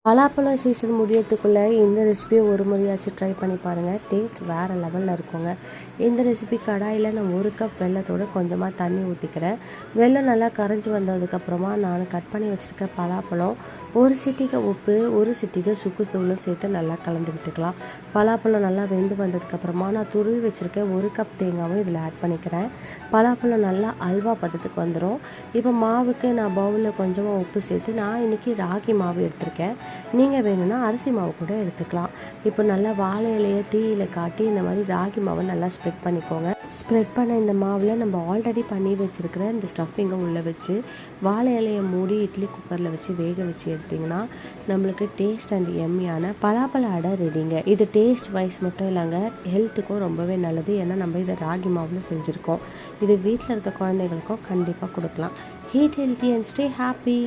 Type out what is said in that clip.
பலாப்பழம் சீசன் முடியறதுக்குள்ளே இந்த ரெசிபியை ஒரு முறையாச்சும் ட்ரை பண்ணி பாருங்கள். டேஸ்ட் வேறு லெவலில் இருக்குங்க. இந்த ரெசிபி கடாயில் நான் 1 கப் வெல்லத்தோடு கொஞ்சமாக தண்ணி ஊற்றிக்கிறேன். வெல்லம் நல்லா கரைஞ்சி வந்ததுக்கப்புறமா நான் கட் பண்ணி வச்சுருக்க பலாப்பழம், ஒரு சிட்டிகை உப்பு, ஒரு சிட்டிகை சுக்கு தூளும் சேர்த்து நல்லா கலந்து விட்டுக்கலாம். பலாப்பழம் நல்லா வெந்து வந்ததுக்கப்புறமா நான் துருவி வச்சுருக்க 1 கப் தேங்காவும் இதில் ஆட் பண்ணிக்கிறேன். பலாப்பழம் நல்லா அல்வா பதத்துக்கு வந்துடும். இப்போ மாவுக்கு நான் பவுலில் கொஞ்சமாக உப்பு சேர்த்து நான் இன்றைக்கி ராகி மாவு எடுத்திருக்கேன். நீங்கள் வேணும்னா அரிசி மாவு கூட எடுத்துக்கலாம். இப்போ நல்லா வாழை இலையை தீயில் காட்டி இந்த மாதிரி ராகி மாவை நல்லா ஸ்ப்ரெட் பண்ணிக்கோங்க. ஸ்ப்ரெட் பண்ண இந்த மாவில் நம்ம ஆல்ரெடி பண்ணி வச்சுருக்கிற இந்த ஸ்டஃபிங்கை உள்ளே வச்சு வாழை இலையை மூடி இட்லி குக்கரில் வச்சு வேக வச்சு எடுத்திங்கன்னா நம்மளுக்கு டேஸ்ட் அண்ட் எம்மியான பலாப்பழ அடை ரெடிங்க. இது டேஸ்ட் வைஸ் மட்டும் இல்லைங்க, ஹெல்த்துக்கும் ரொம்பவே நல்லது. ஏன்னா நம்ம இதை ராகி மாவில் செஞ்சுருக்கோம். இது வீட்டில் இருக்க குழந்தைகளுக்கும் கண்டிப்பாக கொடுக்கலாம். Eat healthy and stay happy.